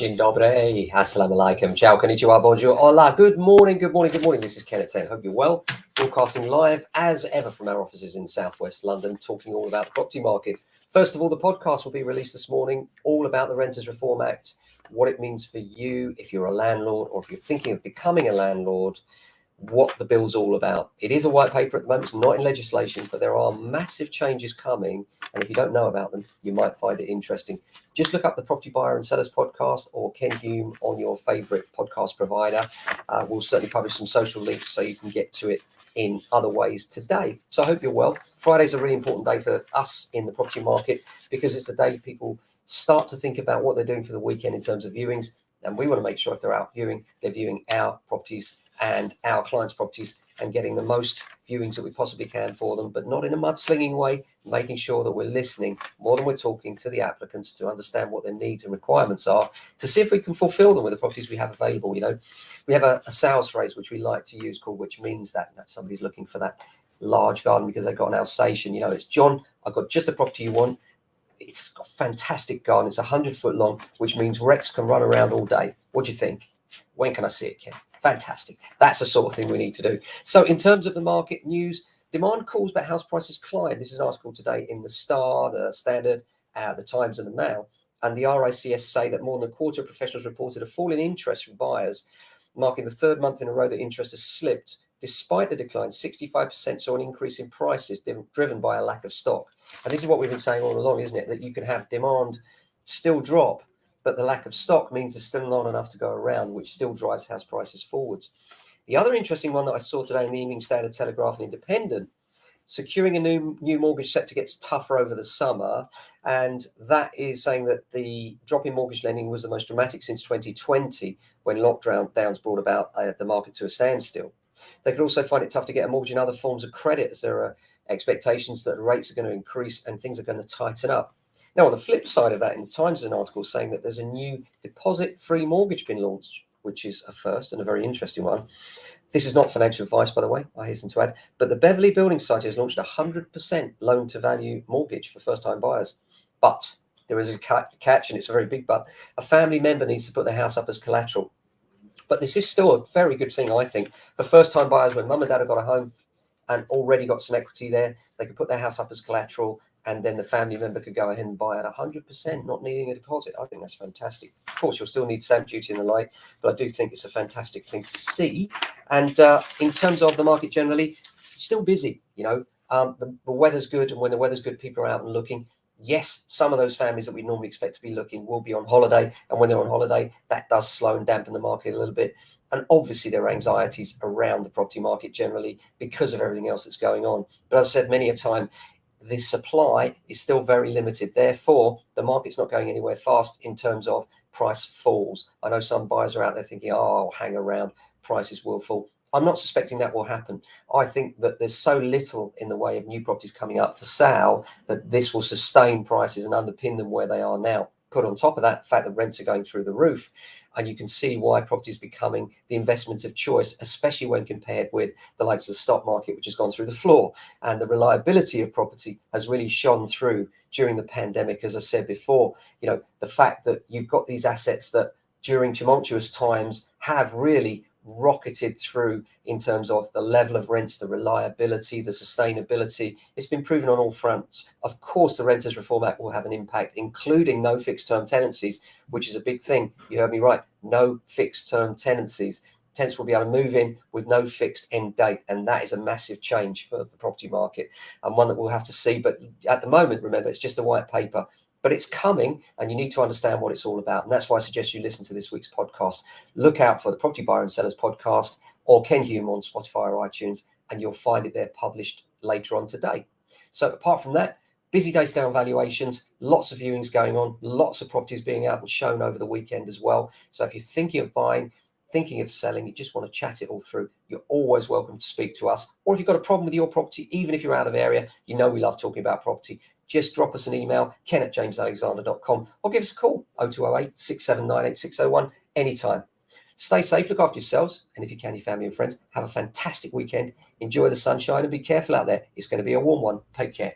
Dzień dobry, assalamu alaikum, ciao, konnichiwa, bonjour, hola, good morning. This is Kenneth Ten. Hope you're well. Broadcasting live as ever from our offices in southwest London, talking all about the property market. First of all, the podcast will be released this morning, all about the Renters Reform Act, what it means for you if you're a landlord or if you're thinking of becoming a landlord, what the bill's all about. It is a white paper at the moment, it's not in legislation, but there are massive changes coming. And if you don't know about them, you might find it interesting. Just look up the Property Buyer and Sellers podcast or Ken Hume on your favorite podcast provider. We'll certainly publish some social links so you can get to it in other ways today. So I hope you're well. Friday's a really important day for us in the property market because it's the day people start to think about what they're doing for the weekend in terms of viewings. And we want to make sure if they're out viewing, they're viewing our properties and our clients' properties and getting the most viewings that we possibly can for them, but not in a mudslinging way, making sure that we're listening more than we're talking to the applicants to understand what their needs and requirements are, to see if we can fulfill them with the properties we have available. You know, we have a sales phrase which we like to use called which means that somebody's looking for that large garden because they've got an Alsatian. You know, it's John, I've got just the property you want. It's got a fantastic garden. It's 100-foot long, which means Rex can run around all day. What do you think? When can I see it, Ken? Fantastic. That's the sort of thing we need to do. So in terms of the market news, demand calls but house prices climb. This is an article today in the Star, the Standard, the Times and the Mail. And the RICS say that more than a quarter of professionals reported a fall in interest from buyers, marking the third month in a row that interest has slipped. Despite the decline, 65% saw an increase in prices driven by a lack of stock. And this is what we've been saying all along, isn't it? That you can have demand still drop, but the lack of stock means there's still not enough to go around, which still drives house prices forwards. The other interesting one that I saw today in the Evening Standard, Telegraph and Independent, securing a new mortgage sector gets tougher over the summer. And that is saying that the drop in mortgage lending was the most dramatic since 2020, when lockdowns brought about the market to a standstill. They could also find it tough to get a mortgage in other forms of credit, as there are expectations that rates are going to increase and things are going to tighten up. Now, on the flip side of that, in the Times, there's an article saying that there's a new deposit-free mortgage been launched, which is a first and a very interesting one. This is not financial advice, by the way, I hasten to add, but the Beverley Building Society has launched a 100% loan-to-value mortgage for first-time buyers. But there is a catch, and it's a very big but. A family member needs to put their house up as collateral. But this is still a very good thing, I think, for first-time buyers. When mum and dad have got a home and already got some equity there, they could put their house up as collateral, and then the family member could go ahead and buy at 100%, not needing a deposit. I think that's fantastic. Of course, you'll still need stamp duty and the like, but I do think it's a fantastic thing to see. And in terms of the market generally, it's still busy. You know, the weather's good, and when the weather's good, people are out and looking. Yes, some of those families that we normally expect to be looking will be on holiday, and when they're on holiday, that does slow and dampen the market a little bit. And obviously, there are anxieties around the property market generally because of everything else that's going on. But as I said many a time, the supply is still very limited. Therefore, the market's not going anywhere fast in terms of price falls. I know some buyers are out there thinking, oh, I'll hang around, prices will fall. I'm not suspecting that will happen. I think that there's so little in the way of new properties coming up for sale that this will sustain prices and underpin them where they are now. Put on top of that, the fact that rents are going through the roof, and you can see why property is becoming the investment of choice, especially when compared with the likes of the stock market, which has gone through the floor. And the reliability of property has really shone through during the pandemic. As I said before, you know, the fact that you've got these assets that during tumultuous times have really rocketed through in terms of the level of rents, the reliability, the sustainability. It's been proven on all fronts. Of course, the Renters Reform Act will have an impact, including no fixed term tenancies, which is a big thing. You heard me right. No fixed term tenancies. Tenants will be able to move in with no fixed end date. And that is a massive change for the property market, and one that we'll have to see. But at the moment, remember, it's just a white paper. But it's coming, and you need to understand what it's all about. And that's why I suggest you listen to this week's podcast. Look out for the Property Buyer and Sellers podcast or Ken Hume on Spotify or iTunes, and you'll find it there published later on today. So apart from that, busy day today on valuations, lots of viewings going on, lots of properties being out and shown over the weekend as well. So if you're thinking of buying, thinking of selling, you just want to chat it all through, you're always welcome to speak to us. Or if you've got a problem with your property, even if you're out of area, you know we love talking about property. Just drop us an email, ken@jamesalexander.com, or give us a call, 0208 679 8601, anytime. Stay safe, look after yourselves, and if you can, your family and friends, have a fantastic weekend. Enjoy the sunshine and be careful out there. It's going to be a warm one. Take care.